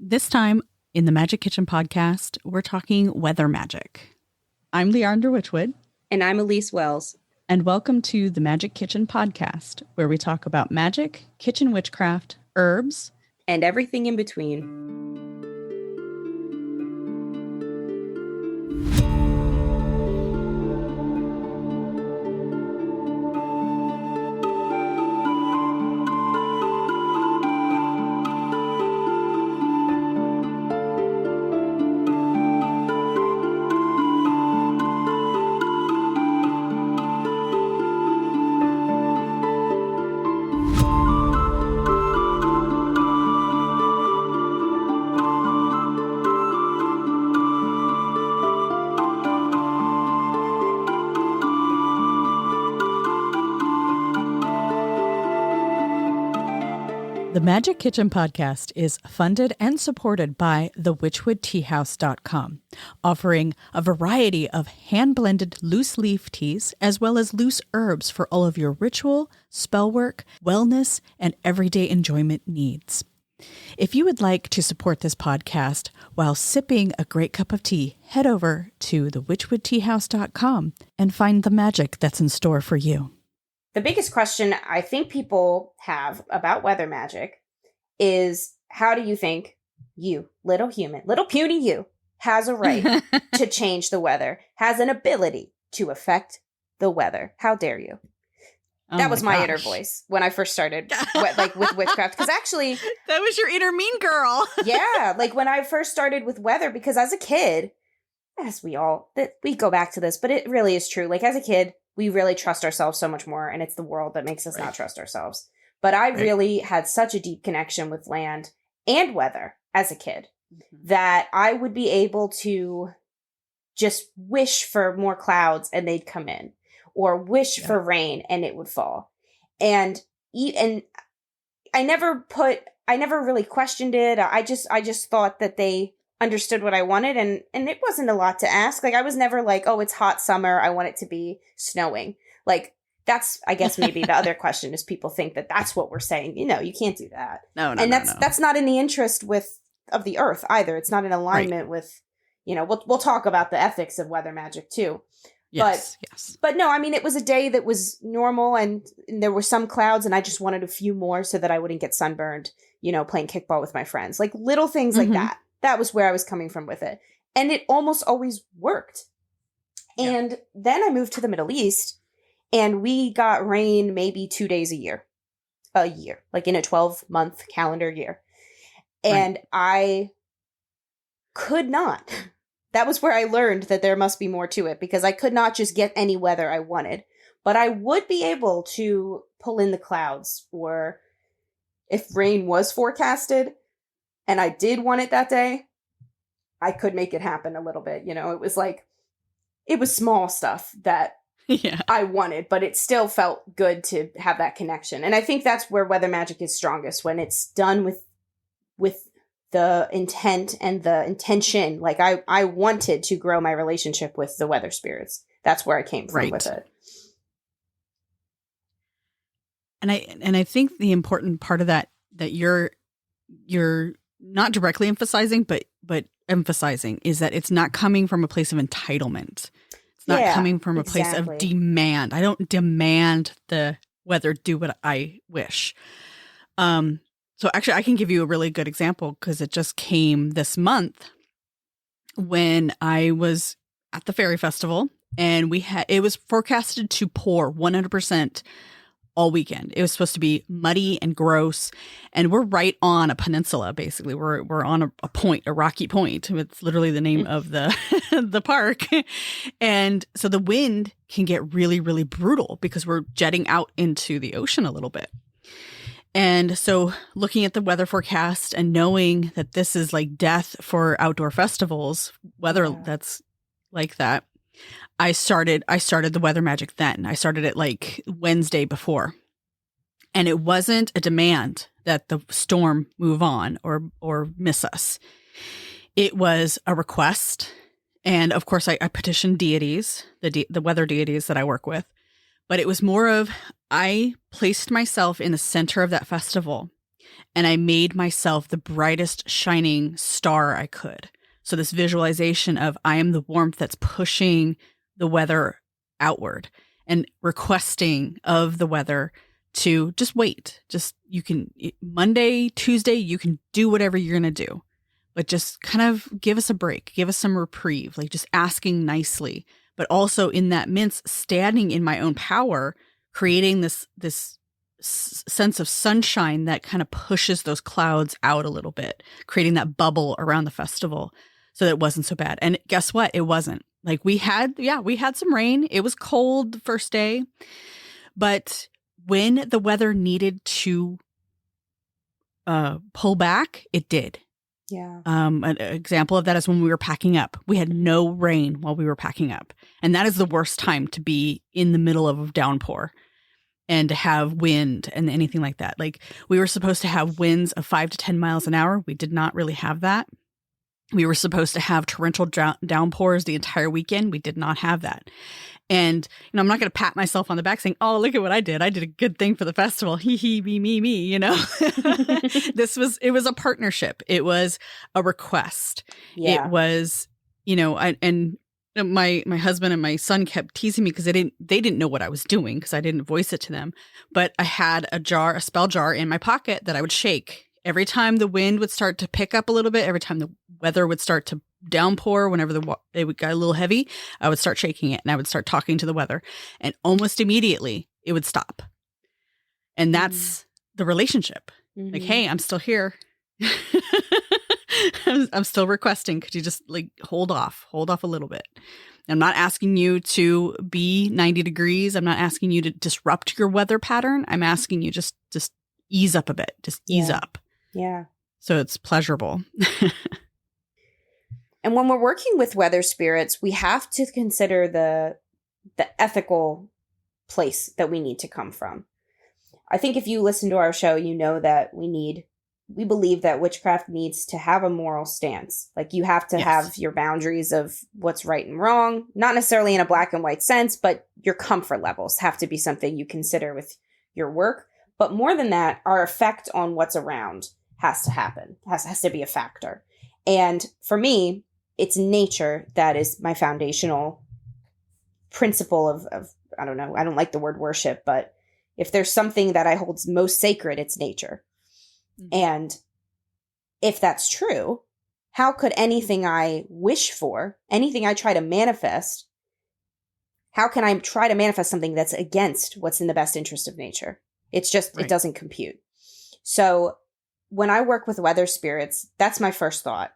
This time in the Magick Kitchen Podcast, we're talking weather magic. I'm Leandra Witchwood. And I'm Elyse Wells. And welcome to the Magick Kitchen Podcast, where we talk about magic, kitchen witchcraft, herbs, and everything in between. The Magick Kitchen Podcast is funded and supported by thewitchwoodteahouse.com, offering a variety of hand-blended loose leaf teas as well as loose herbs for all of your ritual, spell work, wellness, and everyday enjoyment needs. If you would like to support this podcast while sipping a great cup of tea, head over to thewitchwoodteahouse.com and find the magic that's in store for you. The biggest question I think people have about weather magic is, how do you think you, little human, little puny you, has a right to change the weather, has an ability to affect the weather? How dare you? That was my inner voice when I first started with witchcraft. Because actually... That was your inner mean girl. Yeah. Like when I first started with weather, because as a kid, as we go back to this, but it really is true. Like as a kid, we really trust ourselves so much more, and it's the world that makes us not trust ourselves. But I really had such a deep connection with land and weather as a kid that I would be able to just wish for more clouds and they'd come in, or wish for rain and it would fall. And I never really questioned it. I just thought that they understood what I wanted, and it wasn't a lot to ask. Like I was never like, oh, it's hot summer, I want it to be snowing. Like that's, I guess maybe the other question is people think that that's what we're saying. You know, you can't do that. No, that's not in the interest of the earth either. It's not in alignment with, you know, we'll talk about the ethics of weather magic too. Yes. But no, I mean, it was a day that was normal, and there were some clouds, and I just wanted a few more so that I wouldn't get sunburned, you know, playing kickball with my friends, like little things like that. That was where I was coming from with it. And it almost always worked. Yeah. And then I moved to the Middle East, and we got rain maybe 2 days a year, like in a 12-month calendar year. And I could not. That was where I learned that there must be more to it, because I could not just get any weather I wanted. But I would be able to pull in the clouds, or if rain was forecasted, and I did want it that day, I could make it happen a little bit. You know, it was small stuff that I wanted, but it still felt good to have that connection. And I think that's where weather magic is strongest, when it's done with the intent and the intention. Like I wanted to grow my relationship with the weather spirits. That's where I came from with it. And I think the important part of that you're not directly emphasizing, but emphasizing, is that it's not coming from a place of entitlement. It's not coming from a place of demand. I don't demand the weather do what I wish. So actually I can give you a really good example, because it just came this month when I was at the Fairy Festival, and it was forecasted to pour 100% all weekend. It was supposed to be muddy and gross, and we're right on a peninsula. Basically, we're on a point, a rocky point. It's literally the name of the the park, and so the wind can get really, really brutal because we're jetting out into the ocean a little bit. And so, looking at the weather forecast and knowing that this is like death for outdoor festivals, weather that's like that, I started the weather magic then. I started it like Wednesday before. And it wasn't a demand that the storm move on or miss us. It was a request. And of course, I petitioned deities, the weather deities that I work with. But it was more of, I placed myself in the center of that festival and I made myself the brightest shining star I could. So this visualization of I am the warmth that's pushing the weather outward, and requesting of the weather to just wait. Just Monday, Tuesday, you can do whatever you're going to do, but just kind of give us a break, give us some reprieve, like just asking nicely, but also in that midst, standing in my own power, creating this sense of sunshine that kind of pushes those clouds out a little bit, creating that bubble around the festival so that it wasn't so bad. And guess what? It wasn't. Like we had some rain. It was cold the first day, but when the weather needed to pull back, it did. Yeah. An example of that is when we were packing up. We had no rain while we were packing up. And that is the worst time to be in the middle of a downpour and to have wind and anything like that. Like we were supposed to have winds of 5 to 10 miles an hour. We did not really have that. We were supposed to have torrential downpours the entire weekend. We did not have that. And, I'm not going to pat myself on the back saying, oh, look at what I did. I did a good thing for the festival. He, me, It was a partnership. It was a request. Yeah. It was, my husband and my son kept teasing me because they didn't know what I was doing because I didn't voice it to them. But I had a spell jar in my pocket that I would shake every time the wind would start to pick up a little bit. Every time the weather would start to downpour, whenever it would get a little heavy, I would start shaking it and I would start talking to the weather, and almost immediately it would stop. And that's the relationship. Like, hey, I'm still here. I'm still requesting. Could you just hold off a little bit? I'm not asking you to be 90 degrees. I'm not asking you to disrupt your weather pattern. I'm asking you just ease up a bit. Just ease up. Yeah. So it's pleasurable. And when we're working with weather spirits, we have to consider the ethical place that we need to come from. I think if you listen to our show, you know that we believe that witchcraft needs to have a moral stance. Like you have to have your boundaries of what's right and wrong, not necessarily in a black and white sense, but your comfort levels have to be something you consider with your work. But more than that, our effect on what's around has to happen, has to be a factor. And for me, it's nature that is my foundational principle of, I don't know, I don't like the word worship, but if there's something that I hold most sacred, it's nature. Mm-hmm. And if that's true, how could anything I wish for, anything I try to manifest, how can I try to manifest something that's against what's in the best interest of nature? It's just, It doesn't compute. So when I work with weather spirits, that's my first thought.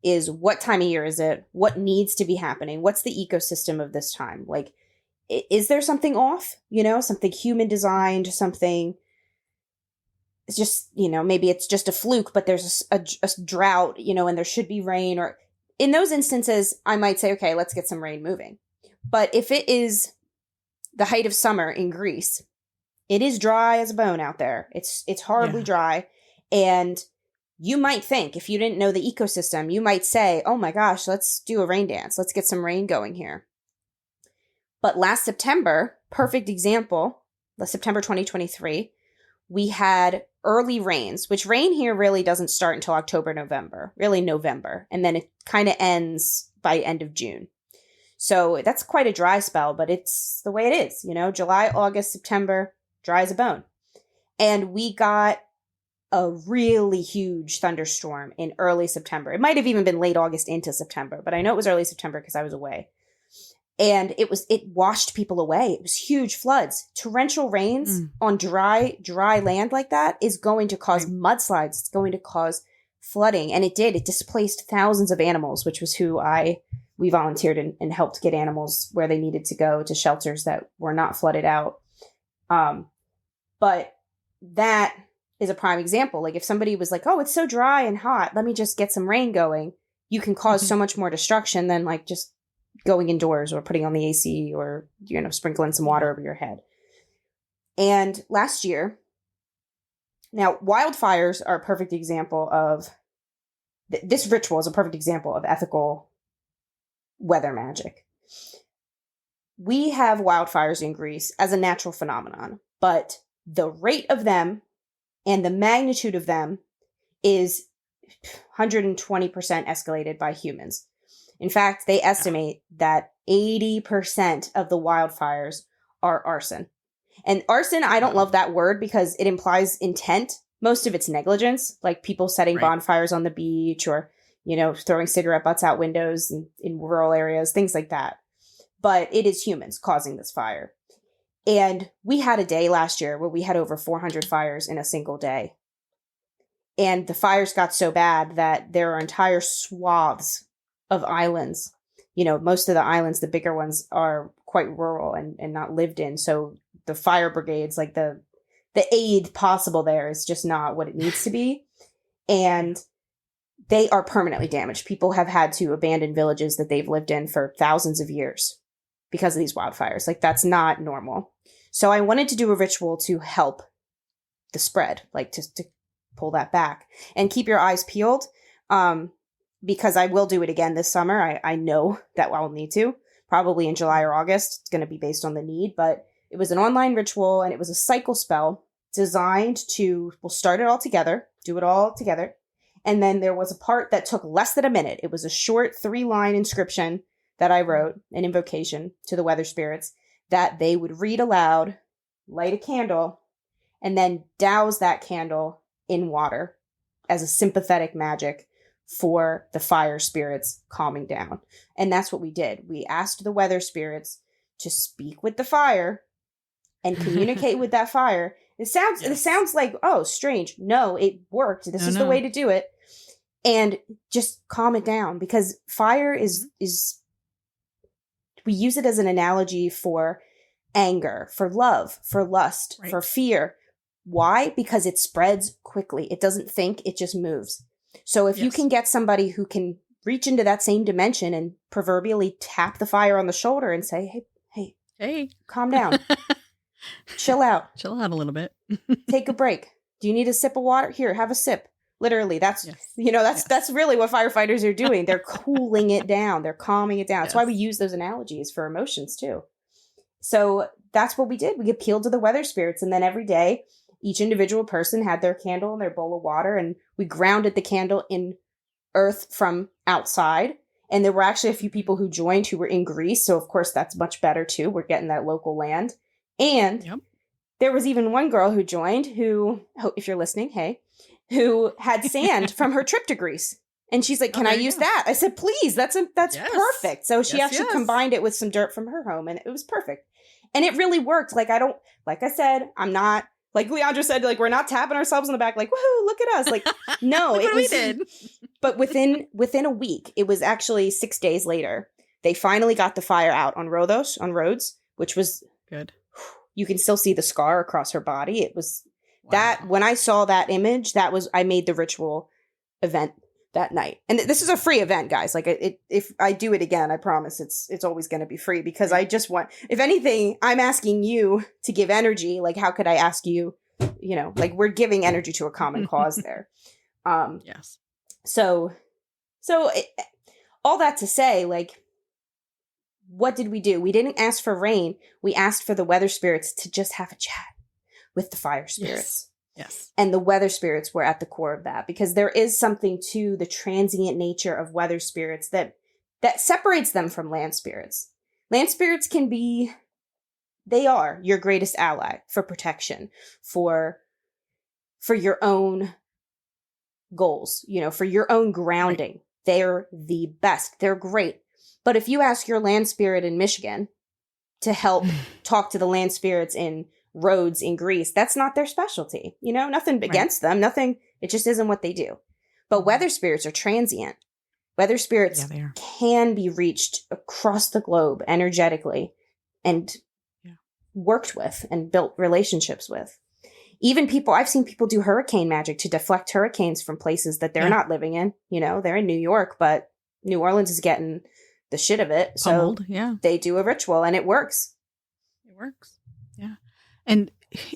Is what time of year is it? What needs to be happening? What's the ecosystem of this time? Like, is there something off? Something human designed, something, it's just, maybe it's just a fluke, but there's a drought, and there should be rain. Or in those instances, I might say, okay, let's get some rain moving. But if it is the height of summer in Greece, it is dry as a bone out there. It's horribly dry. And you might think, if you didn't know the ecosystem, you might say, oh my gosh, let's do a rain dance. Let's get some rain going here. But last September, perfect example, September 2023, we had early rains, which rain here really doesn't start until October, November, really November. And then it kind of ends by end of June. So that's quite a dry spell, but it's the way it is. July, August, September, dry as a bone. And we got a really huge thunderstorm in early September. It might have even been late August into September, but I know it was early September because I was away. And it washed people away. It was huge floods. Torrential rains on dry land like that is going to cause mudslides. It's going to cause flooding. And it did. It displaced thousands of animals, which was we volunteered and helped get animals where they needed to go to shelters that were not flooded out. But that is a prime example. Like if somebody was like, oh, it's so dry and hot, let me just get some rain going. You can cause so much more destruction than like just going indoors or putting on the AC or, sprinkling some water over your head. And last year, now wildfires are a perfect example of, this ritual is a perfect example of ethical weather magic. We have wildfires in Greece as a natural phenomenon, but the rate of them And the magnitude of them is 120% escalated by humans. In fact, they estimate that 80% of the wildfires are arson. And arson, I don't love that word because it implies intent. Most of it's negligence, like people setting bonfires on the beach or, throwing cigarette butts out windows in rural areas, things like that. But it is humans causing this fire. And we had a day last year where we had over 400 fires in a single day. And the fires got so bad that there are entire swaths of islands. Most of the islands, the bigger ones, are quite rural and not lived in. So the fire brigades, like the aid possible there is just not what it needs to be. And they are permanently damaged. People have had to abandon villages that they've lived in for thousands of years because of these wildfires. Like, that's not normal. So I wanted to do a ritual to help the spread, like to pull that back and keep your eyes peeled. Because I will do it again this summer. I know that I'll need to, probably in July or August. It's going to be based on the need, but it was an online ritual and it was a cycle spell designed to, we'll start it all together, do it all together. And then there was a part that took less than a minute. It was a short 3-line inscription that I wrote, an invocation to the weather spirits that they would read aloud, light a candle, and then douse that candle in water as a sympathetic magic for the fire spirits calming down. And that's what we did. We asked the weather spirits to speak with the fire and communicate with that fire. It sounds like, oh, strange. No, it worked. This is the way to do it. And just calm it down, because fire is we use it as an analogy for anger, for love, for lust, for fear. Why? Because it spreads quickly. It doesn't think, it just moves. So if you can get somebody who can reach into that same dimension and proverbially tap the fire on the shoulder and say, hey, calm down. Chill out a little bit. Take a break. Do you need a sip of water? Here, have a sip. Literally, that's really what firefighters are doing. They're cooling it down. They're calming it down. That's why we use those analogies for emotions too. So that's what we did. We appealed to the weather spirits. And then every day, each individual person had their candle and their bowl of water. And we grounded the candle in earth from outside. And there were actually a few people who joined who were in Greece. So of course, that's much better too. We're getting that local land. And there was even one girl who joined who, if you're listening, hey, who had sand from her trip to Greece. And she's like, can I use that? I said, please, that's perfect. So she actually combined it with some dirt from her home and it was perfect. And it really worked. Like I said, I'm not, like Leandra said, like, we're not tapping ourselves on the back, like, woohoo, look at us. Like, no, it was, we did. But within a week, it was actually 6 days later, they finally got the fire out on Rhodes, which was good. You can still see the scar across her body. It was that when I saw that image, I made the ritual event that night. And this is a free event, guys. Like if I do it again, I promise it's always going to be free, because I just want, if anything, I'm asking you to give energy. Like, how could I ask you, like, we're giving energy to a common cause there. Yes. So all that to say, like, what did we do? We didn't ask for rain. We asked for the weather spirits to just have a chat with the fire spirits. Yes. And the weather spirits were at the core of that, because there is something to the transient nature of weather spirits that separates them from land spirits. Land spirits they are your greatest ally for protection, for your own goals, for your own grounding. Right. They're the best. They're great. But if you ask your land spirit in Michigan to help talk to the land spirits in Rhodes in Greece, that's not their specialty. Nothing against them. Nothing. It just isn't what they do. But weather spirits are transient. Weather spirits can be reached across the globe energetically and worked with and built relationships with. Even I've seen people do hurricane magic to deflect hurricanes from places that they're not living in. They're in New York, but New Orleans is getting the shit of it. So they do a ritual and it works. It works. Yeah. And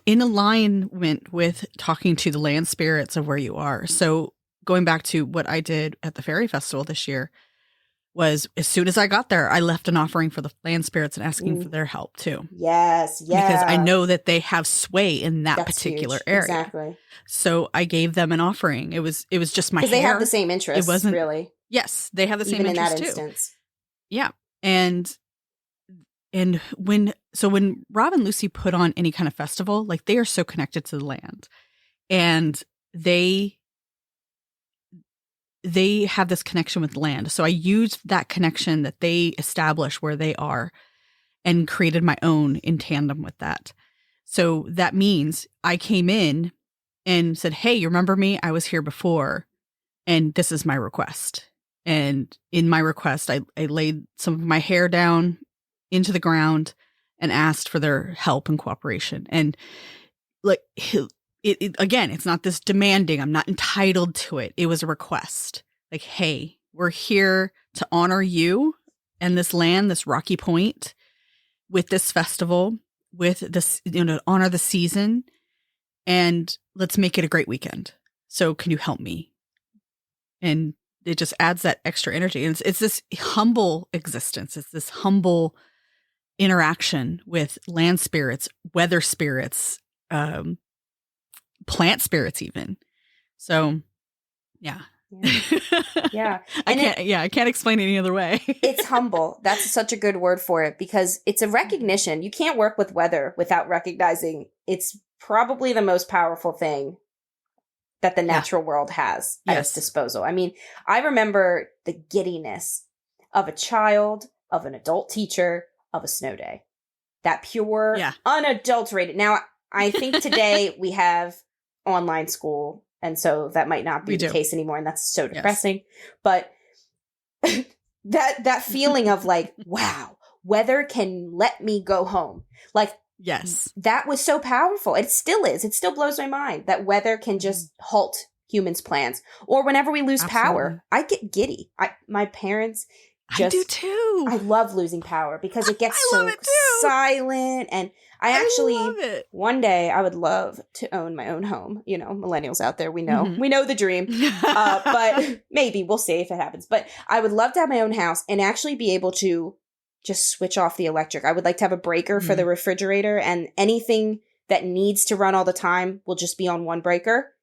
in alignment with talking to the land spirits of where you are. So going back to what I did at the Fairy Festival this year, was as soon as I got there, I left an offering for the land spirits and asking for their help too. Yes. Yeah. Because I know that they have sway in that particular huge. area. Exactly. So I gave them an offering. It was just my hair. Because they have the same interests, it wasn't, really. Yes, they have the same interests too. Even in that instance. Yeah. And when Rob and Lucy put on any kind of festival, like they are so connected to the land. And they have this connection with land. So I used that connection that they established where they are and created my own in tandem with that. So that means I came in and said, hey, you remember me? I was here before, and this is my request. And in my request, I laid some of my hair down into the ground and asked for their help and cooperation. And like, again, it's not this demanding. I'm not entitled to it. It was a request. Like, hey, we're here to honor you and this land, this rocky point, with this festival, with this, to honor the season, and let's make it a great weekend. So can you help me? And it just adds that extra energy. And it's this humble existence. It's this humble interaction with land spirits, weather spirits, plant spirits even. So yeah. Yeah. I can't explain it any other way. It's humble. That's such a good word for it, because it's a recognition. You can't work with weather without recognizing it's probably the most powerful thing that the natural world has at its disposal. I mean, I remember the giddiness of a child, of an adult teacher, of a snow day. That pure, unadulterated. Now, I think today we have online school, and so that might not be the case anymore, and that's so depressing. But that feeling of like, wow, weather can let me go home. Like, yes, that was so powerful. It still is. It still blows my mind that weather can just halt humans' plans. Or whenever we lose power, I get giddy. My parents I do too. I love losing power because it gets so silent. And I actually, one day I would love to own my own home. You know, millennials out there, we know the dream, but maybe we'll see if it happens. But I would love to have my own house and actually be able to just switch off the electric. I would like to have a breaker for the refrigerator, and anything that needs to run all the time will just be on one breaker,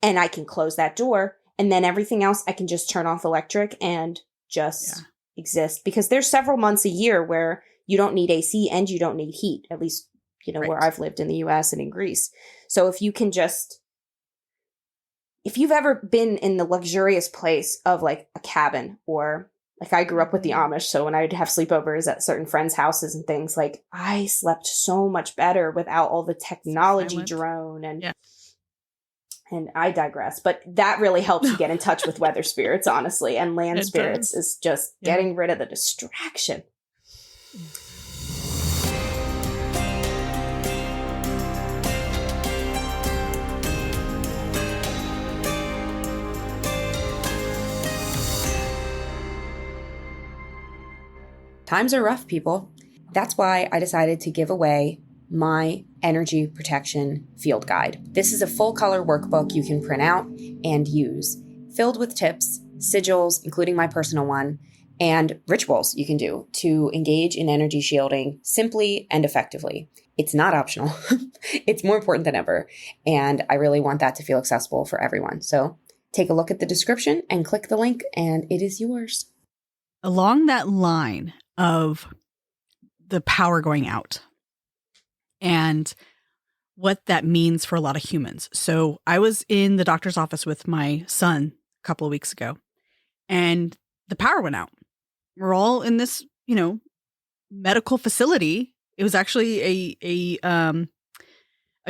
and I can close that door, and then everything else I can just turn off electric and just exist, because there's several months a year where you don't need AC and you don't need heat, at least, you know, where I've lived in the US and in Greece. So if you can just, if you've ever been in the luxurious place of like a cabin, or like I grew up with the Amish, so when I'd have sleepovers at certain friends' houses and things, like I slept so much better without all the technology drone and I digress, but that really helps you get in touch with weather spirits, honestly, and land spirits is just getting rid of the distraction. Times are rough, people. That's why I decided to give away my energy protection field guide. This is a full color workbook you can print out and use, filled with tips, sigils, including my personal one, and rituals you can do to engage in energy shielding simply and effectively. It's not optional. It's more important than ever. And I really want that to feel accessible for everyone. So take a look at the description and click the link, and it is yours. Along that line of the power going out and what that means for a lot of humans. So I was in the doctor's office with my son a couple of weeks ago, and the power went out. We're all in this, you know, medical facility. It was actually a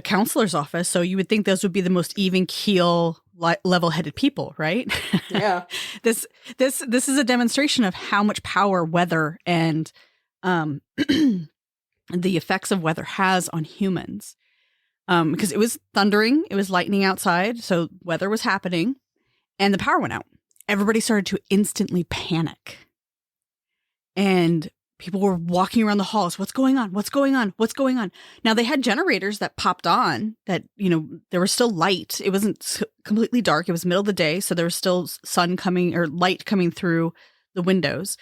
counselor's office. So you would think those would be the most even keel, level-headed people, right? Yeah. This is a demonstration of how much power weather and the effects of weather has on humans. Because it was thundering, it was lightning outside, so weather was happening, and the power went out. Everybody started to instantly panic. And people were walking around the halls. What's going on? What's going on? What's going on? Now, they had generators that popped on that, you know, there was still light. It wasn't completely dark. It was middle of the day. So there was still sun coming or light coming through the windows.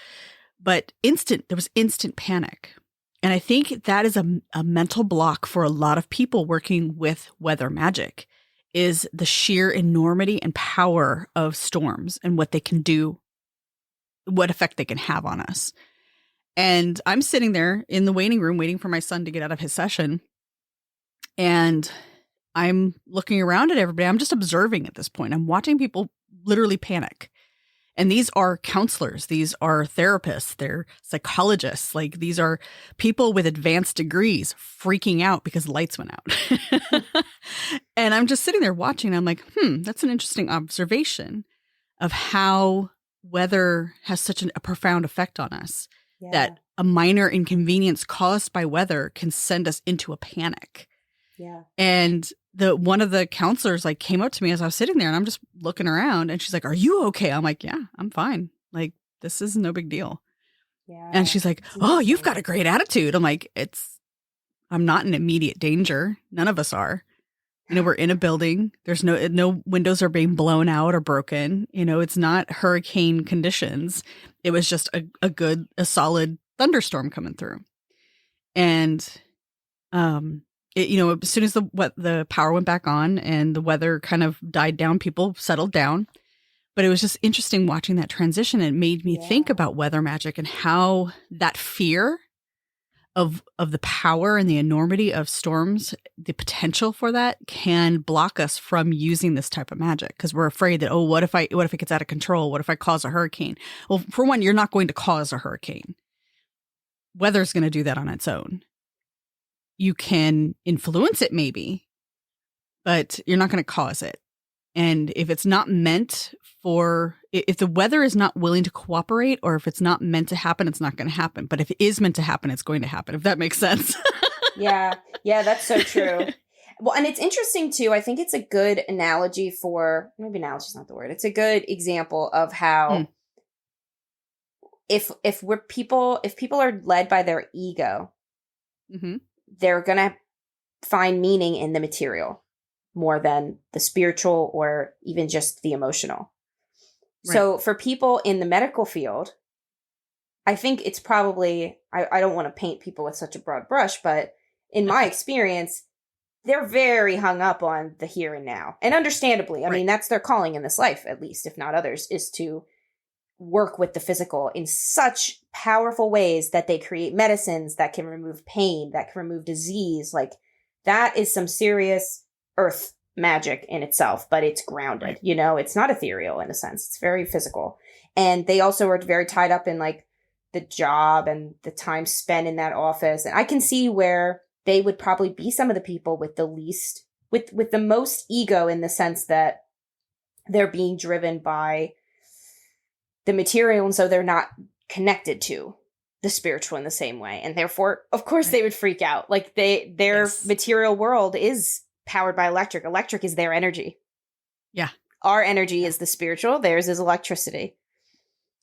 But there was instant panic. And I think that is a mental block for a lot of people working with weather magic, is the sheer enormity and power of storms and what they can do, what effect they can have on us. And I'm sitting there in the waiting room waiting for my son to get out of his session. And I'm looking around at everybody. I'm just observing at this point. I'm watching people literally panic. And these are counselors. These are therapists. They're psychologists. Like, these are people with advanced degrees freaking out because the lights went out. And I'm just sitting there watching. I'm like, that's an interesting observation of how weather has such a profound effect on us. Yeah. That a minor inconvenience caused by weather can send us into a panic. Yeah. And one of the counselors like came up to me as I was sitting there, and I'm just looking around, and she's like, "Are you okay?" I'm like, "Yeah, I'm fine. Like, this is no big deal." Yeah. And she's like, "Oh, you've got a great attitude." I'm like, I'm not in immediate danger. None of us are. We're in a building. There's no windows are being blown out or broken. It's not hurricane conditions. It was just a solid thunderstorm coming through. And, as soon as the power went back on and the weather kind of died down, people settled down. But it was just interesting watching that transition. It made me think about weather magic and how that fear of the power and the enormity of storms, the potential for that can block us from using this type of magic, because we're afraid that, what if it gets out of control? What if I cause a hurricane? Well, for one, you're not going to cause a hurricane. Weather's going to do that on its own. You can influence it maybe, but you're not going to cause it. And if it's not meant if the weather is not willing to cooperate, or if it's not meant to happen, it's not going to happen. But if it is meant to happen, it's going to happen, if that makes sense. Yeah, that's so true. Well, and it's interesting too. I think it's a good analogy maybe analogy is not the word. It's a good example of how if people are led by their ego, they're going to find meaning in the material more than the spiritual or even just the emotional. Right. So for people in the medical field, I think it's probably, I don't want to paint people with such a broad brush, but in my experience, they're very hung up on the here and now. And understandably, I mean, that's their calling in this life, at least, if not others, is to work with the physical in such powerful ways that they create medicines that can remove pain, that can remove disease. Like, that is some serious earth magic in itself, but it's grounded, it's not ethereal in a sense. It's very physical. And they also are very tied up in like the job and the time spent in that office. And I can see where they would probably be some of the people with the least, with the most ego, in the sense that they're being driven by the material. And so they're not connected to the spiritual in the same way. And therefore, of course, they would freak out. Like their material world is powered by electric. Electric is their energy. Yeah. Our energy is the spiritual. Theirs is electricity.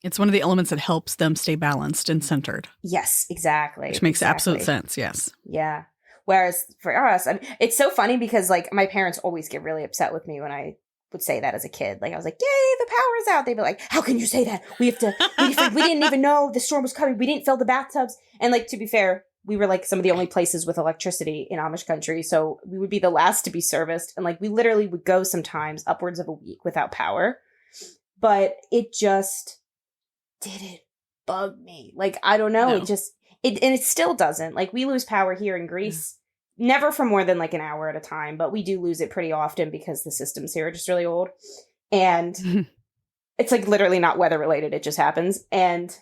It's one of the elements that helps them stay balanced and centered. Yes, exactly. Which makes absolute sense. Yes. Yeah. Whereas for us, I mean, it's so funny because like my parents always get really upset with me when I would say that as a kid. Like I was like, "Yay, the power is out." They'd be like, "How can you say that? We didn't even know the storm was coming. We didn't fill the bathtubs." And like, to be fair, we were like some of the only places with electricity in Amish country. So we would be the last to be serviced. And like, we literally would go sometimes upwards of a week without power. But it just didn't bug me. Like, I don't know. No. It still doesn't. Like, we lose power here in Greece, never for more than like an hour at a time, but we do lose it pretty often because the systems here are just really old. And it's like literally not weather related. It just happens. And,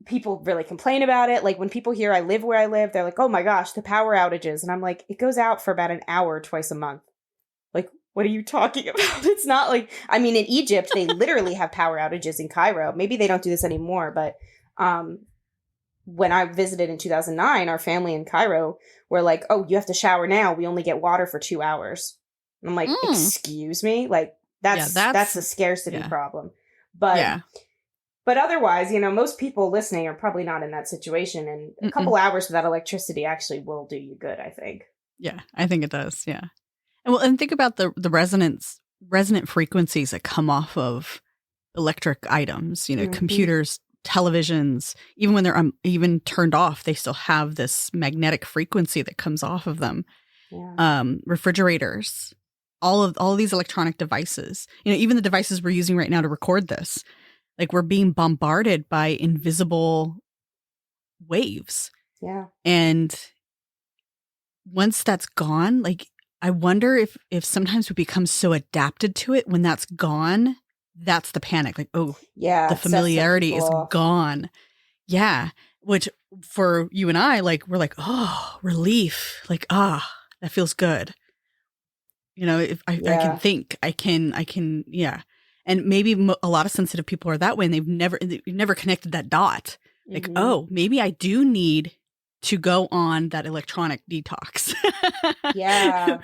people really complain about it. Like when people hear I live where I live, they're like, "Oh my gosh, the power outages." And I'm like, it goes out for about an hour twice a month. Like, what are you talking about? It's not like, I mean, in Egypt, they literally have power outages in Cairo. Maybe they don't do this anymore, but when I visited in 2009, our family in Cairo were like, "Oh, you have to shower now. We only get water for 2 hours." And I'm like, excuse me? Like, that's a scarcity problem. But otherwise, most people listening are probably not in that situation. And a couple hours without electricity actually will do you good, I think. Yeah, I think it does. Yeah. And think about the resonant frequencies that come off of electric items, Mhm. computers, televisions, even when they're even turned off, they still have this magnetic frequency that comes off of them. Yeah. Refrigerators, all of these electronic devices, even the devices we're using right now to record this, like we're being bombarded by invisible waves. Yeah. And once that's gone, like I wonder if sometimes we become so adapted to it when that's gone, that's the panic. Like, oh, Yeah. the it sets some familiarity people is off. gone. Yeah. Which for you and I, like, we're like, oh, relief. Like, that feels good. If I Yeah. can think, I can, yeah. And maybe a lot of sensitive people are that way and they've never connected that dot. Like, Mhm. oh, maybe I do need to go on that electronic detox. Yeah.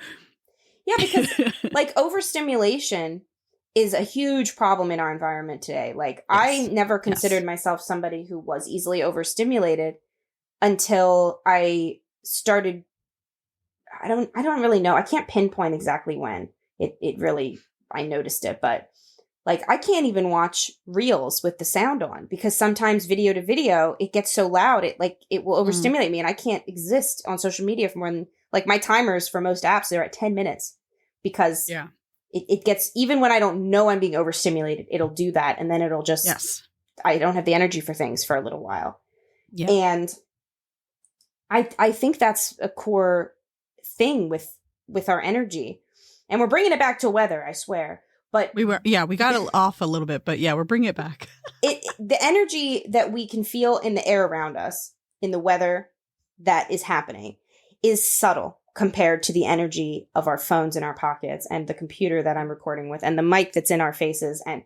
Yeah, because like overstimulation is a huge problem in our environment today. Like I Yes. never considered Yes. myself somebody who was easily overstimulated until I started. I don't really know. I can't pinpoint exactly when it really I noticed it, but like I can't even watch reels with the sound on because sometimes video to video it gets so loud it will overstimulate me and I can't exist on social media for more than like my timers for most apps they're at 10 minutes because Yeah. it gets even when I don't know I'm being overstimulated it'll do that and then it'll just Yes. I don't have the energy for things for a little while. Yeah. And I think that's a core thing with our energy. And we're bringing it back to weather, I swear. But we got it off a little bit, but yeah, we're bringing it back. the energy that we can feel in the air around us, in the weather that is happening, is subtle compared to the energy of our phones in our pockets and the computer that I'm recording with and the mic that's in our faces. And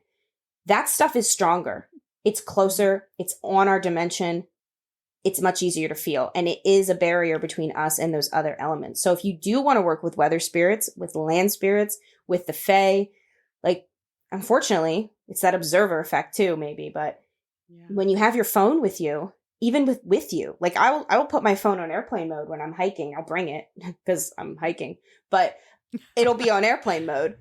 that stuff is stronger. It's closer. It's on our dimension. It's much easier to feel. And it is a barrier between us and those other elements. So if you do want to work with weather spirits, with land spirits, with the fae, like, unfortunately, it's that observer effect too, maybe. But when you have your phone with you, even with you, like I will put my phone on airplane mode when I'm hiking. I'll bring it because I'm hiking, but it'll be on airplane mode.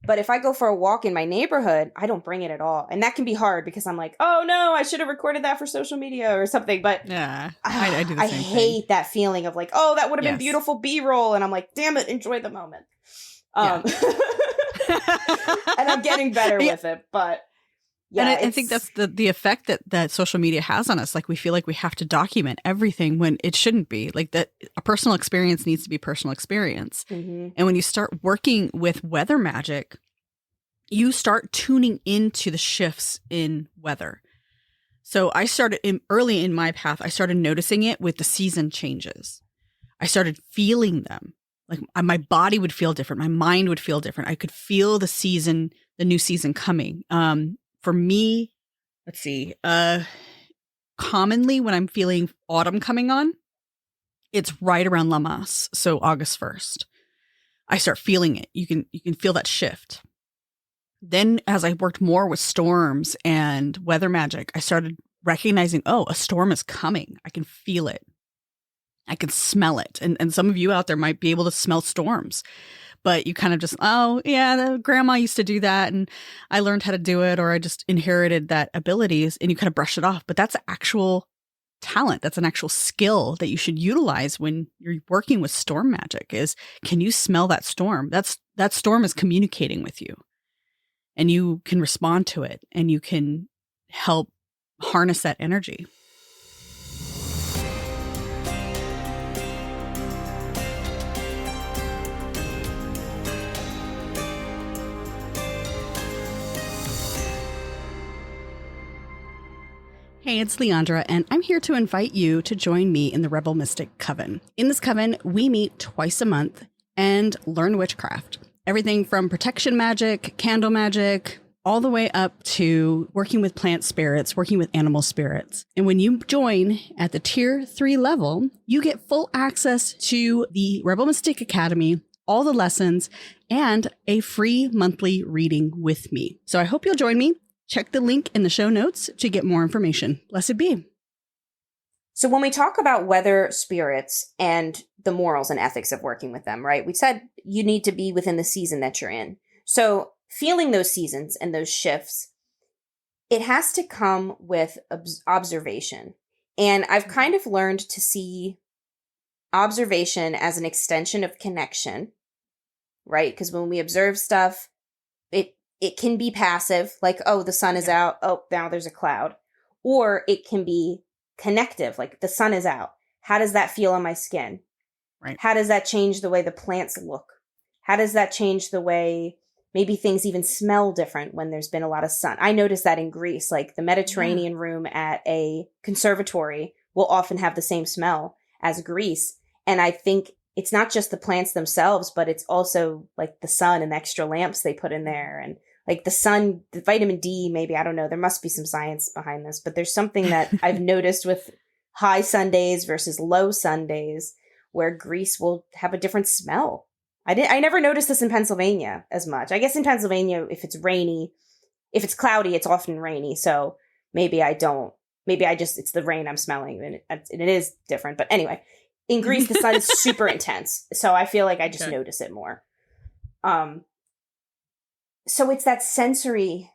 But if I go for a walk in my neighborhood, I don't bring it at all. And that can be hard because I'm like, oh no, I should have recorded that for social media or something. But yeah, I do the same thing. I hate that feeling of like, oh, that would have been Yes. beautiful B-roll. And I'm like, damn it, enjoy the moment. Yeah. And I'm getting better with it. But yeah, and I think that's the effect that social media has on us. Like we feel like we have to document everything when it shouldn't be. Like that a personal experience needs to be personal experience. Mm-hmm. And when you start working with weather magic, you start tuning into the shifts in weather. So I started early in my path, I started noticing it with the season changes. I started feeling them. Like my body would feel different. My mind would feel different. I could feel the new season coming. For me, let's see, commonly when I'm feeling autumn coming on, it's right around Lammas, so August 1st. I start feeling it. You can feel that shift. Then as I worked more with storms and weather magic, I started recognizing, oh, a storm is coming. I can feel it. I can smell it. And some of you out there might be able to smell storms. But you kind of just, oh, yeah, the grandma used to do that and I learned how to do it or I just inherited that abilities and you kind of brush it off. But that's actual talent. That's an actual skill that you should utilize when you're working with storm magic is, can you smell that storm? That storm is communicating with you and you can respond to it and you can help harness that energy. Hey, it's Leandra, and I'm here to invite you to join me in the Rebel Mystic Coven. In this coven, we meet twice a month and learn witchcraft. Everything from protection magic, candle magic, all the way up to working with plant spirits, working with animal spirits. And when you join at the Tier 3 level, you get full access to the Rebel Mystic Academy, all the lessons, and a free monthly reading with me. So I hope you'll join me. Check the link in the show notes to get more information. Blessed be. So when we talk about weather spirits and the morals and ethics of working with them, right? We said you need to be within the season that you're in. So feeling those seasons and those shifts, it has to come with observation. And I've kind of learned to see observation as an extension of connection, right? Because when we observe stuff, it can be passive, like, oh, the sun is out. Oh, now there's a cloud. Or it can be connective, like the sun is out. How does that feel on my skin? Right. How does that change the way the plants look? How does that change the way maybe things even smell different when there's been a lot of sun? I noticed that in Greece, like the Mediterranean room at a conservatory will often have the same smell as Greece. And I think it's not just the plants themselves, but it's also like the sun and the extra lamps they put in there. And like the sun, the vitamin D, maybe, I don't know. There must be some science behind this, but there's something that I've noticed with high sun days versus low sun days where Greece will have a different smell. I never noticed this in Pennsylvania as much. I guess in Pennsylvania, if it's rainy, if it's cloudy, it's often rainy. So maybe it's the rain I'm smelling and it is different. But anyway, in Greece, the sun is super intense. So I feel like I just notice it more. So it's that sensory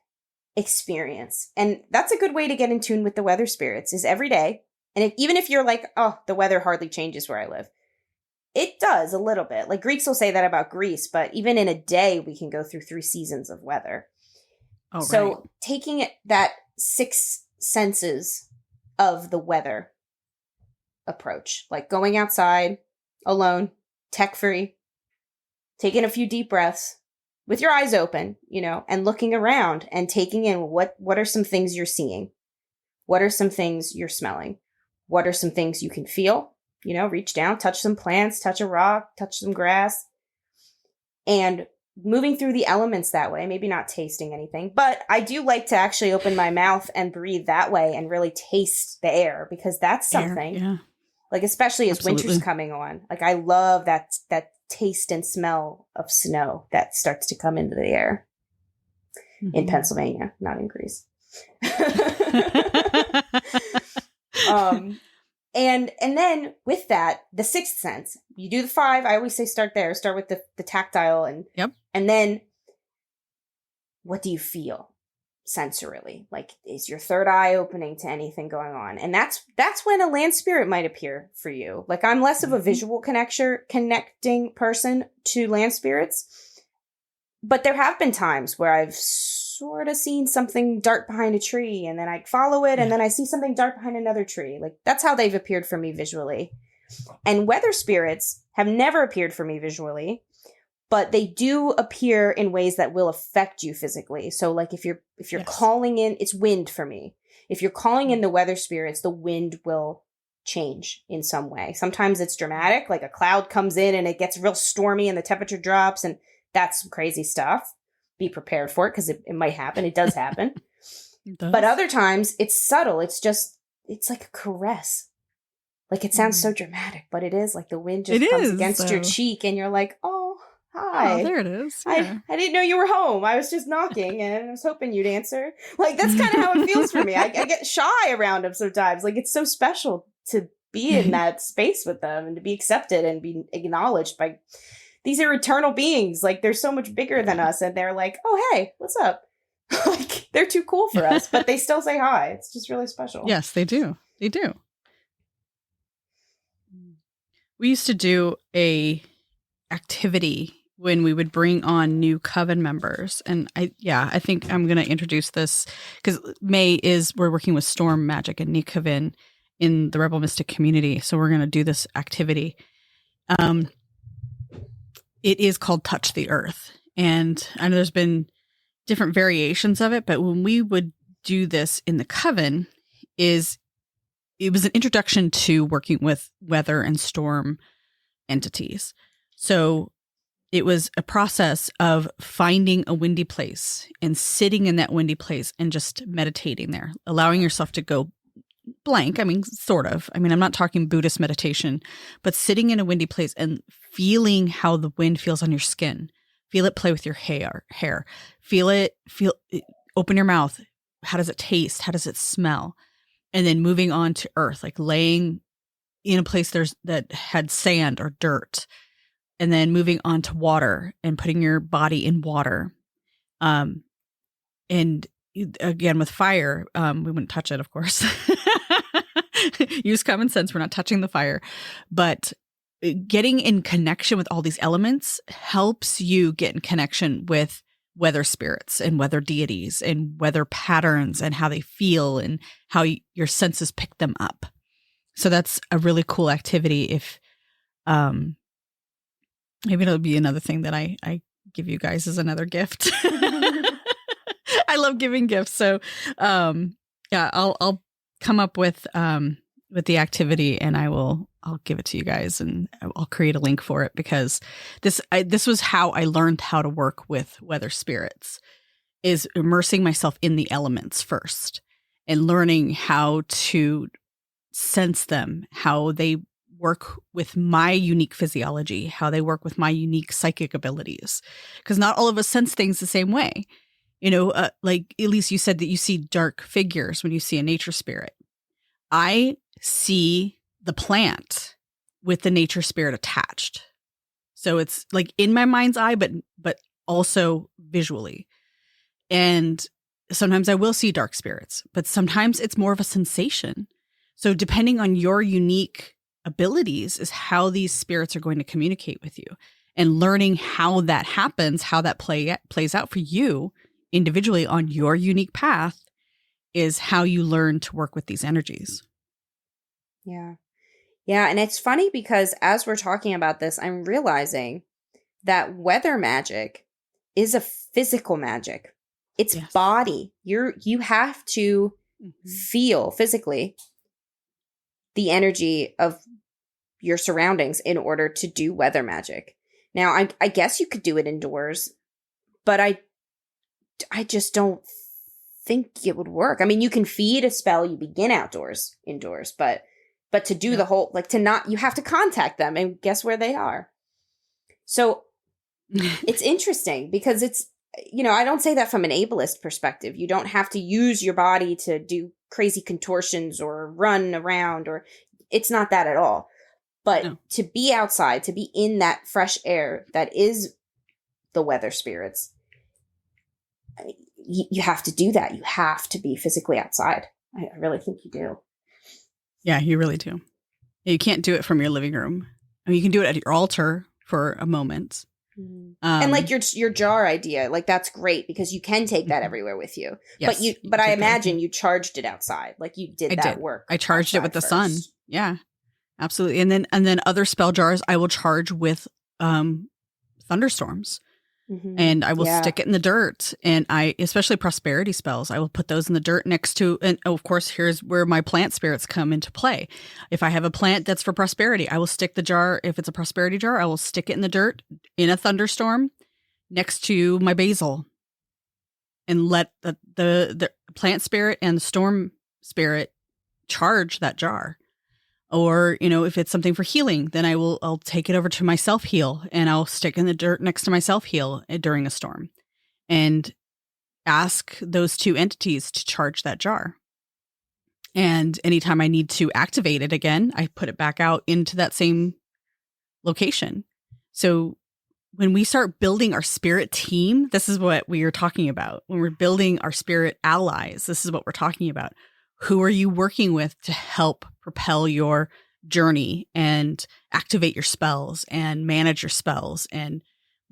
experience. And that's a good way to get in tune with the weather spirits is every day. And even if you're like, oh, the weather hardly changes where I live. It does a little bit. Like Greeks will say that about Greece, but even in a day, we can go through 3 seasons of weather. Oh, so taking that 6 senses of the weather approach, like going outside alone, tech-free, taking a few deep breaths with your eyes open, and looking around and taking in what are some things you're seeing? What are some things you're smelling? What are some things you can feel? Reach down, touch some plants, touch a rock, touch some grass, and moving through the elements that way, maybe not tasting anything, but I do like to actually open my mouth and breathe that way and really taste the air because that's something, like, especially as winter's coming on. Like, I love that taste and smell of snow that starts to come into the air in Pennsylvania, not in Greece. And then with that, the 6th sense, you do the 5. I always say start there. Start with the tactile and then what do you feel sensorily? Like, is your third eye opening to anything going on? And that's when a land spirit might appear for you. Like, I'm less of a visual connecting person to land spirits, but there have been times where I've sort of seen something dart behind a tree and then I follow it and then I see something dart behind another tree. Like, that's how they've appeared for me visually. And weather spirits have never appeared for me visually, but they do appear in ways that will affect you physically. So like if you're calling in, it's wind for me. If you're calling in the weather spirits, the wind will change in some way. Sometimes it's dramatic, like a cloud comes in and it gets real stormy and the temperature drops, and that's some crazy stuff. Be prepared for it because it might happen. It does happen. But other times it's subtle. It's like a caress. Like, it sounds so dramatic, but it is like the wind just comes against your cheek and you're like, oh, hi. Oh, there it is. Yeah. I didn't know you were home. I was just knocking and I was hoping you'd answer. Like, that's kind of how it feels for me. I get shy around them sometimes. Like, it's so special to be in that space with them and to be accepted and be acknowledged by these are eternal beings. Like, they're so much bigger than us. And they're like, oh, hey, what's up? Like, they're too cool for us, but they still say hi. It's just really special. Yes, they do. They do. We used to do a activity when we would bring on new Coven members. And I think I'm going to introduce this because we're working with Storm Magic and Coven in the Rebel Mystic community. So we're going to do this activity. It is called Touch the Earth. And I know there's been different variations of it, but when we would do this in the Coven, it was an introduction to working with weather and storm entities. So it was a process of finding a windy place and sitting in that windy place and just meditating there, allowing yourself to go blank. I mean, sort of. I mean, I'm not talking Buddhist meditation, but sitting in a windy place and feeling how the wind feels on your skin. Feel it play with your hair. Feel it, open your mouth. How does it taste? How does it smell? And then moving on to earth, like laying in a place that had sand or dirt, and then moving on to water and putting your body in water. And again, with fire, we wouldn't touch it, of course. Use common sense. We're not touching the fire. But getting in connection with all these elements helps you get in connection with weather spirits and weather deities and weather patterns and how they feel and how your senses pick them up. So that's a really cool activity. If maybe it'll be another thing that I give you guys as another gift. I love giving gifts. So I'll come up with the activity and I'll give it to you guys and I'll create a link for it, because this was how I learned how to work with weather spirits, is immersing myself in the elements first and learning how to sense them, how they work with my unique physiology, how they work with my unique psychic abilities, because not all of us sense things the same way. Like Elyse, you said that you see dark figures when you see a nature spirit. I see the plant with the nature spirit attached. So it's like in my mind's eye, but also visually. And sometimes I will see dark spirits, but sometimes it's more of a sensation. So depending on your unique abilities is how these spirits are going to communicate with you, and learning how that happens, how that plays out for you individually on your unique path is how you learn to work with these energies. Yeah. Yeah. And it's funny because as we're talking about this, I'm realizing that weather magic is a physical magic. It's body. You have to feel physically the energy of your surroundings in order to do weather magic. Now, I guess you could do it indoors, but I just don't think it would work. I mean, you can feed a spell, you begin indoors, but to do the whole, like, to not, you have to contact them and guess where they are. So it's interesting because it's, I don't say that from an ableist perspective. You don't have to use your body to do crazy contortions or run around, or it's not that at all. But to be outside, to be in that fresh air that is the weather spirits, you have to do that. You have to be physically outside. I really think you do. Yeah, you really do. You can't do it from your living room. I mean, you can do it at your altar for a moment. And like your jar idea, like that's great because you can take that everywhere with you. Yes, but I imagine you charged it outside. Like you did that work. I charged it with the sun. Yeah, absolutely. And then other spell jars I will charge with thunderstorms. And I will stick it in the dirt, and especially prosperity spells, I will put those in the dirt next to, and of course, here's where my plant spirits come into play. If I have a plant that's for prosperity, I will stick the jar, if it's a prosperity jar, I will stick it in the dirt in a thunderstorm next to my basil and let the plant spirit and the storm spirit charge that jar. Or, if it's something for healing, then I'll take it over to my self-heal and I'll stick in the dirt next to my self-heal during a storm and ask those two entities to charge that jar. And anytime I need to activate it again, I put it back out into that same location. So when we start building our spirit team, this is what we are talking about. When we're building our spirit allies, this is what we're talking about. Who are you working with to help propel your journey and activate your spells and manage your spells and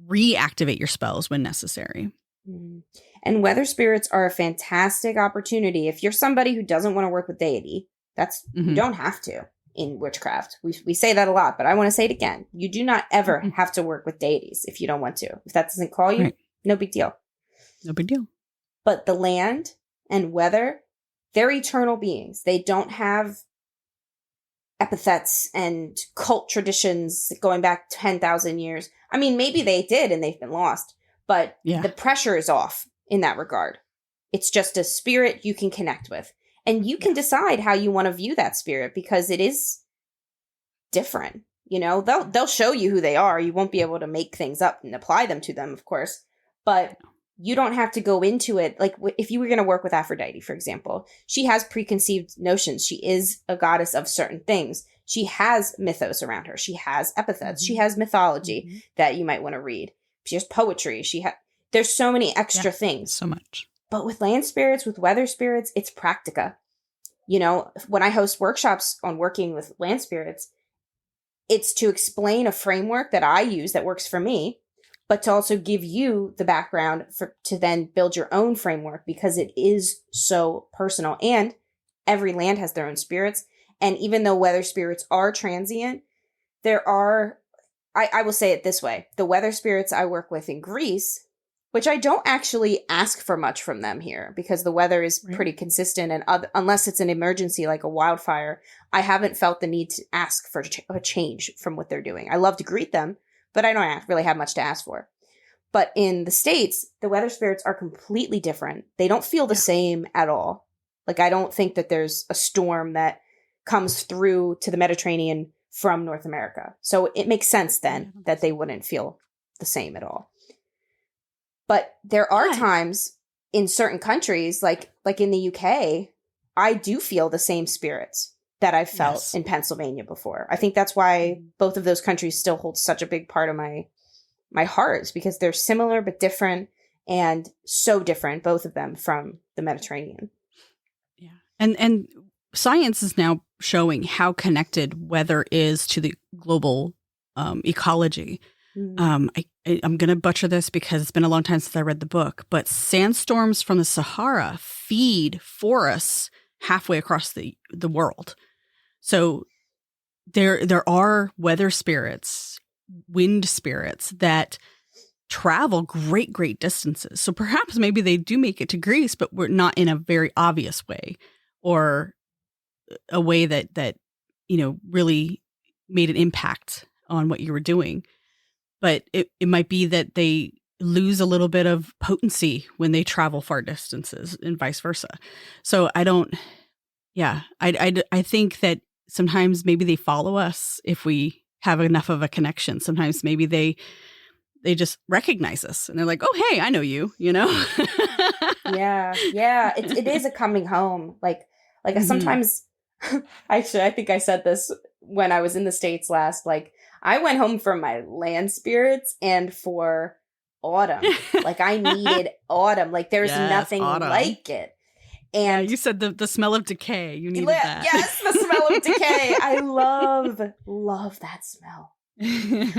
reactivate your spells when necessary? And weather spirits are a fantastic opportunity. If you're somebody who doesn't want to work with deity, you don't have to in witchcraft. We say that a lot, but I want to say it again. You do not ever have to work with deities if you don't want to. If that doesn't call you, no big deal. No big deal. But the land and weather, they're eternal beings. They don't have epithets and cult traditions going back 10,000 years. I mean, maybe they did and they've been lost, but the pressure is off in that regard. It's just a spirit you can connect with. And you can decide how you want to view that spirit because it is different. They'll show you who they are. You won't be able to make things up and apply them to them, of course. But you don't have to go into it. Like if you were going to work with Aphrodite, for example, she has preconceived notions. She is a goddess of certain things. She has mythos around her. She has epithets. She has mythology that you might want to read. She has poetry. There's so many extra things. So much. But with land spirits, with weather spirits, it's practica. You know, when I host workshops on working with land spirits, it's to explain a framework that I use that works for me, but to also give you the background to then build your own framework, because it is so personal. And every land has their own spirits. And even though weather spirits are transient, there are, I will say it this way, the weather spirits I work with in Greece, which I don't actually ask for much from them here because the weather is pretty consistent. And unless it's an emergency like a wildfire, I haven't felt the need to ask for a change from what they're doing. I love to greet them, but I don't really have much to ask for. But in the States, the weather spirits are completely different. They don't feel the same at all. Like, I don't think that there's a storm that comes through to the Mediterranean from North America. So it makes sense then that they wouldn't feel the same at all. But there are times in certain countries, like in the UK, I do feel the same spirits that I've felt in Pennsylvania before. I think that's why both of those countries still hold such a big part of my heart, is because they're similar but different, and so different, both of them, from the Mediterranean. Yeah. And science is now showing how connected weather is to the global ecology. I'm going to butcher this because it's been a long time since I read the book, but sandstorms from the Sahara feed forests halfway across the world. So there are weather spirits, wind spirits that travel great distances. So perhaps maybe they do make it to Greece, but we're not in a very obvious way, or a way that really made an impact on what you were doing. But it might be that they lose a little bit of potency when they travel far distances and vice versa. So I think that sometimes maybe they follow us if we have enough of a connection. Sometimes maybe they just recognize us and they're like, oh, hey, I know you, Yeah. It is a coming home. Like sometimes, actually, I think I said this when I was in the States last, like, I went home for my land spirits and for autumn. Like, I needed autumn. Like, there's nothing like it. And you said the smell of decay. You needed that. Yes, the smell of decay. I love that smell.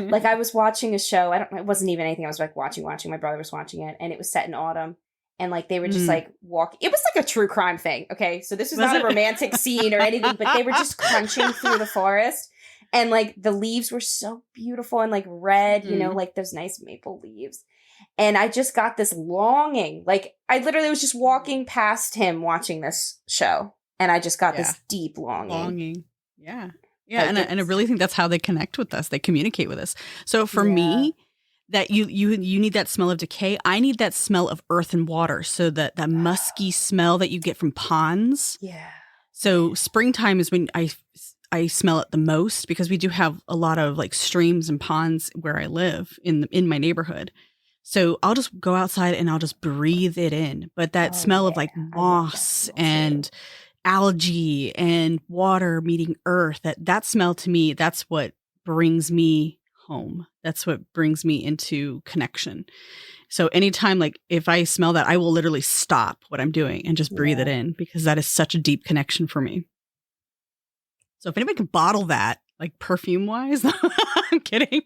Like, I was watching a show. It wasn't even anything I was like watching. My brother was watching it, and it was set in autumn. And like, they were just like walking. It was like a true crime thing. Okay. So this was not a romantic scene or anything, but they were just crunching through the forest. And like, the leaves were so beautiful and like red, like those nice maple leaves. And I just got this longing. Like, I literally was just walking past him watching this show, and I just got this deep longing. Yeah. Yeah. Like, and I really think that's how they connect with us. They communicate with us. So for me, that you need that smell of decay. I need that smell of earth and water. So that musky smell that you get from ponds. Yeah. So springtime is when I smell it the most, because we do have a lot of like streams and ponds where I live in my neighborhood. So I'll just go outside and I'll just breathe it in. But that smell of like moss and algae and water meeting earth, that smell to me, that's what brings me home. That's what brings me into connection. So anytime, like, if I smell that, I will literally stop what I'm doing and just breathe it in, because that is such a deep connection for me. So if anybody can bottle that, like, perfume wise, I'm kidding.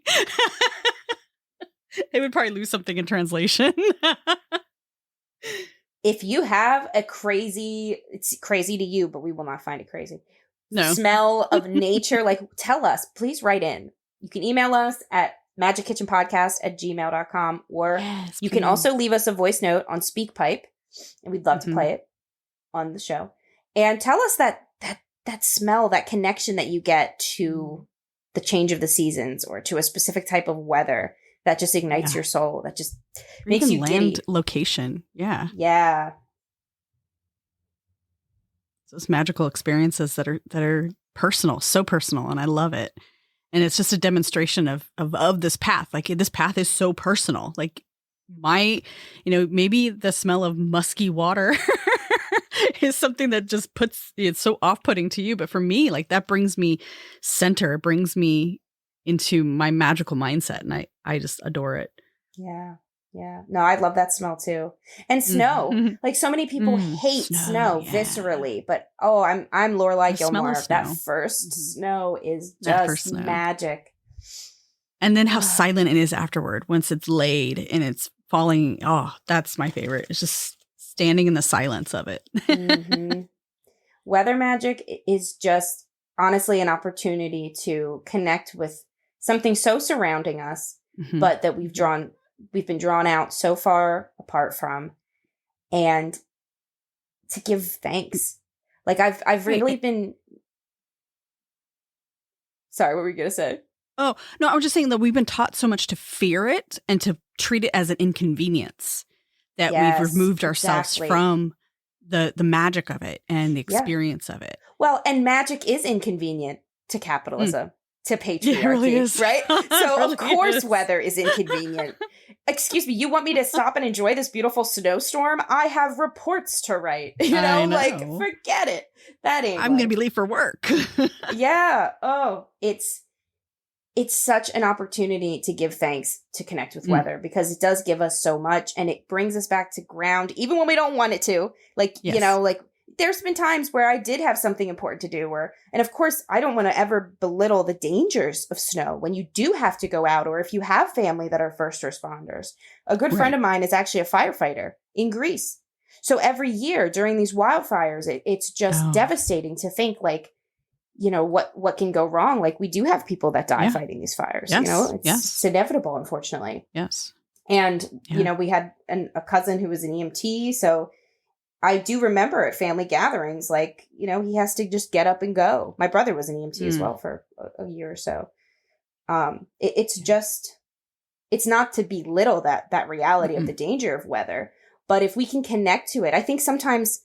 They would probably lose something in translation. If you have it's crazy to you, but we will not find it crazy. No. Smell of nature, like, tell us, please write in. You can email us at magickitchenpodcast@gmail.com, or you can also leave us a voice note on SpeakPipe, and we'd love to play it on the show. And tell us that smell, that connection that you get to the change of the seasons or to a specific type of weather that just ignites your soul, that just makes you land giddy. Location. Yeah. Yeah. Those magical experiences that are personal, so personal, and I love it. And it's just a demonstration of this path. Like, this path is so personal. Like, maybe the smell of musky water is something that just it's so off-putting to you. But for me, like, that brings me center, brings me into my magical mindset. And I just adore it. Yeah. Yeah. No, I love that smell too. And snow. Mhm. Like so many people hate snow yeah. viscerally, but I'm Lorelai The smell Gilmore. of snow. That first snow is That first just snow. magic. And then how silent it is afterward once it's laid and it's falling. Oh, that's my favorite. It's just standing in the silence of it. Weather magic is just honestly an opportunity to connect with something so surrounding us, but that we've been drawn out so far apart from, and to give thanks. Like I've really been. Sorry, what were you gonna say? Oh, no, I was just saying that we've been taught so much to fear it and to treat it as an inconvenience that we've removed ourselves from the magic of it and the experience of it. Well, and magic is inconvenient to capitalism, to patriarchy, it really is. Right? So really of course is. weather is inconvenient. Excuse me, you want me to stop and enjoy this beautiful snowstorm? I have reports to write. Like forget it. That ain't. I'm going to be late for work. Yeah. Oh, it's such an opportunity to give thanks, to connect with weather, because it does give us so much, and it brings us back to ground, even when we don't want it to. Like, like there's been times where I did have something important to do and of course I don't want to ever belittle the dangers of snow when you do have to go out, or if you have family that are first responders. A good friend of mine is actually a firefighter in Greece. So every year during these wildfires, it's just devastating to think like, what can go wrong? Like we do have people that die fighting these fires, it's inevitable, unfortunately. Yes. And, we had a cousin who was an EMT. So I do remember at family gatherings, like, he has to just get up and go. My brother was an EMT as well for a year or so. It's not to belittle that reality of the danger of weather, but if we can connect to it, I think sometimes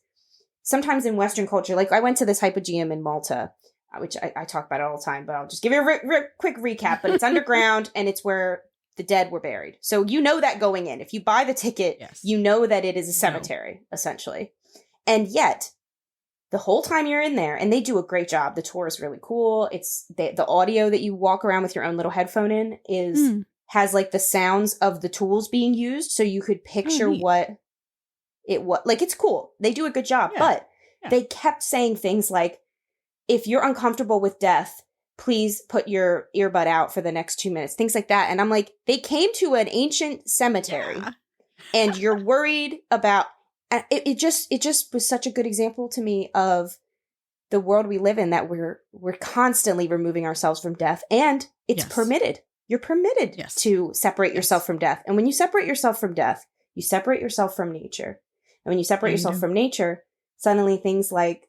in Western culture, like I went to this hypogeum in Malta, which I talk about it all the time, but I'll just give you a quick recap. But it's underground and it's where the dead were buried. So that going in. If you buy the ticket, you know that it is a cemetery, essentially. And yet, the whole time you're in there, and they do a great job. The tour is really cool. It's the audio that you walk around with your own little headphone in has like the sounds of the tools being used, so you could picture what it was. Like, it's cool. They do a good job, but they kept saying things like, if you're uncomfortable with death, please put your earbud out for the next 2 minutes, things like that. And I'm like, they came to an ancient cemetery and you're worried about, it just was such a good example to me of the world we live in, that we're constantly removing ourselves from death, and it's permitted. You're permitted to separate yourself from death. And when you separate yourself from death, you separate yourself from nature. And when you separate yourself from nature, suddenly things like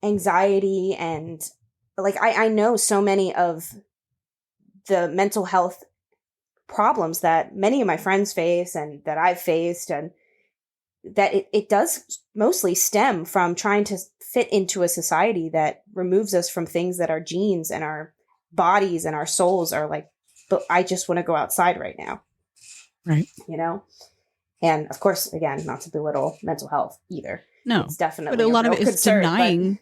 anxiety and like I know so many of the mental health problems that many of my friends face and that I've faced, and that it does mostly stem from trying to fit into a society that removes us from things that our genes and our bodies and our souls are like, but I just want to go outside right now. Right. And of course, again, not to belittle mental health either. No, it's definitely but a lot of it is concern, denying.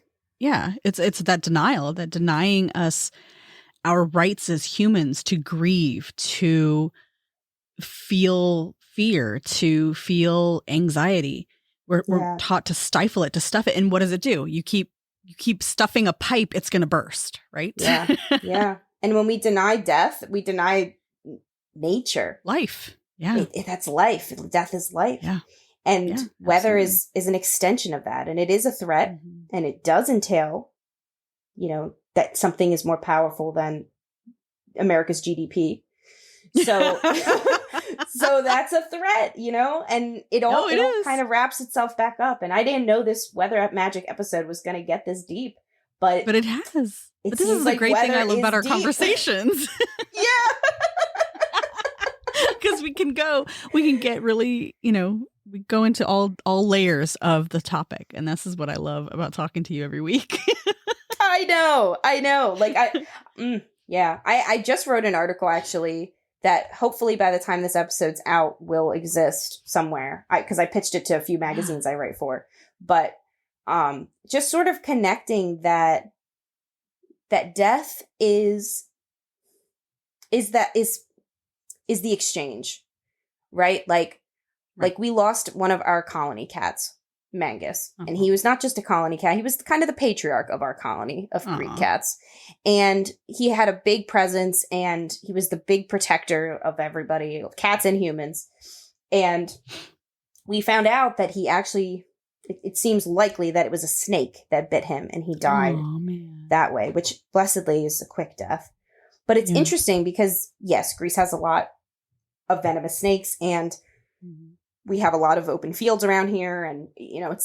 It's that denial, that denying us our rights as humans to grieve, to feel fear, to feel anxiety. We're taught to stifle it, to stuff it. And what does it do? You keep stuffing a pipe, it's going to burst, right? Yeah. Yeah. And when we deny death, we deny nature. Life. Yeah. That's life. Death is life. Yeah. And weather is an extension of that. And it is a threat. And it does entail, that something is more powerful than America's GDP. So, so that's a threat, and it all kind of wraps itself back up. And I didn't know this Weather at Magic episode was going to get this deep, but it has. But this is the great thing I love about our conversations. Because we can get really, we go into all layers of the topic. And this is what I love about talking to you every week. I know. Like I just wrote an article actually that hopefully by the time this episode's out will exist somewhere. Because I pitched it to a few magazines I write for, but just sort of connecting that death is the exchange right? Like we lost one of our colony cats, Mangus. And he was not just a colony cat. He was kind of the patriarch of our colony of Greek cats. And he had a big presence, and he was the big protector of everybody, cats and humans. And we found out that he actually, it seems likely that it was a snake that bit him, and he died that way, which blessedly is a quick death. But it's interesting because, yes, Greece has a lot of venomous snakes, and we have a lot of open fields around here, and, you know,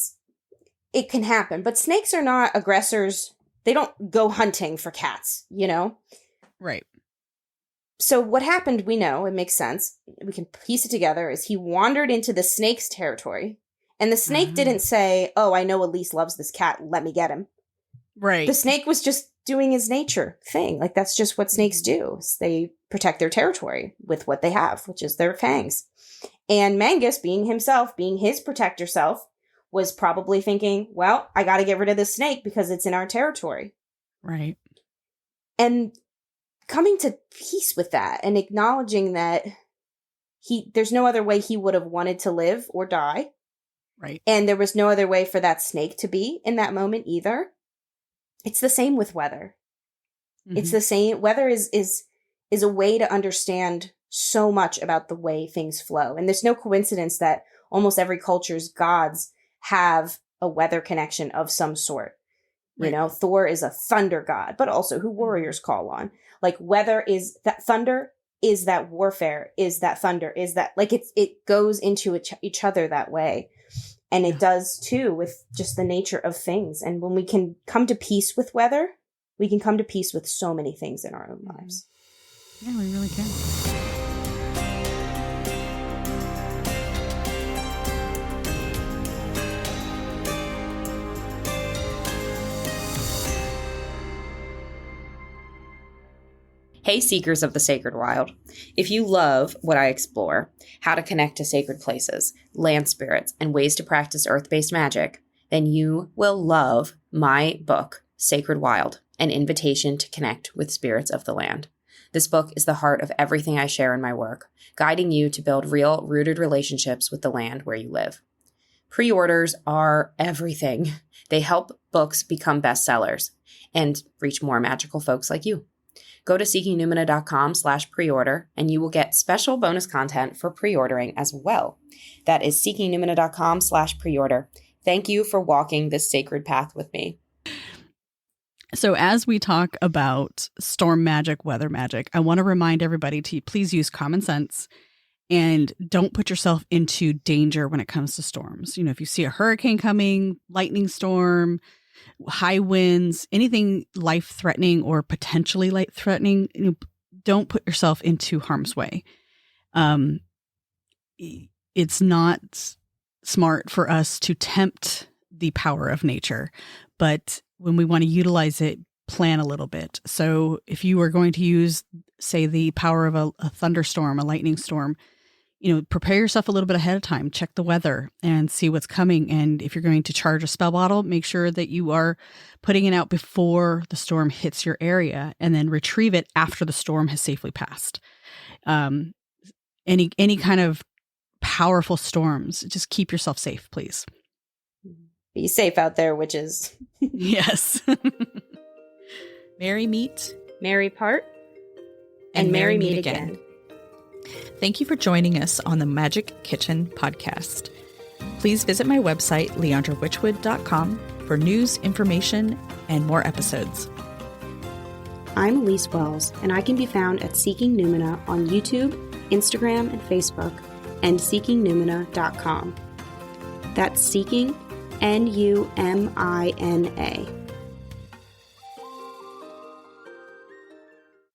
it can happen. But snakes are not aggressors. They don't go hunting for cats, you know? Right. So what happened, we know, it makes sense. We can piece it together, is he wandered into the snake's territory, and the snake didn't say, oh, I know Elyse loves this cat, let me get him. Right. The snake was just doing his nature thing. Like, that's just what snakes do. They protect their territory with what they have, which is their fangs. And Mangus, being his protector self, was probably thinking, well, I got to get rid of this snake because it's in our territory. Right. And coming to peace with that and acknowledging that there's no other way he would have wanted to live or die. Right. And there was no other way for that snake to be in that moment either. It's the same with weather. It's the same. Weather is a way to understand so much about the way things flow. And there's no coincidence that almost every culture's gods have a weather connection of some sort. Right. You know, Thor is a thunder god, but also who warriors call on. Like, weather is that thunder, is that warfare, is that thunder, is that, like, it goes into each other that way. And it does too with just the nature of things. And when we can come to peace with weather, we can come to peace with so many things in our own lives. Yeah, we really can. Hey, seekers of the sacred wild. If you love what I explore, how to connect to sacred places, land spirits, and ways to practice earth-based magic, then you will love my book, Sacred Wild, An Invitation to Connect with Spirits of the Land. This book is the heart of everything I share in my work, guiding you to build real, rooted relationships with the land where you live. Pre-orders are everything. They help books become bestsellers and reach more magical folks like you. Go to seekingnumina.com/preorder and you will get special bonus content for pre-ordering as well. That is seekingnumina.com/preorder. Thank you for walking this sacred path with me. So as we talk about storm magic, weather magic, I want to remind everybody to please use common sense and don't put yourself into danger when it comes to storms. You know, if you see a hurricane coming, lightning storm, high winds, anything life-threatening or potentially life-threatening, you know, don't put yourself into harm's way. It's not smart for us to tempt the power of nature, but when we want to utilize it, plan a little bit. So if you are going to use, say, the power of a thunderstorm, a lightning storm, you know, prepare yourself a little bit ahead of time, check the weather and see what's coming. And if you're going to charge a spell bottle, make sure that you are putting it out before the storm hits your area and then retrieve it after the storm has safely passed. Any kind of powerful storms, just keep yourself safe, please. Be safe out there, witches. Yes. Merry meet, merry part, and merry meet again. Thank you for joining us on the Magick Kitchen Podcast. Please visit my website, leandrawitchwood.com, for news, information, and more episodes. I'm Elyse Wells, and I can be found at Seeking Numina on YouTube, Instagram, and Facebook, and seekingnumina.com. That's Seeking, Numina.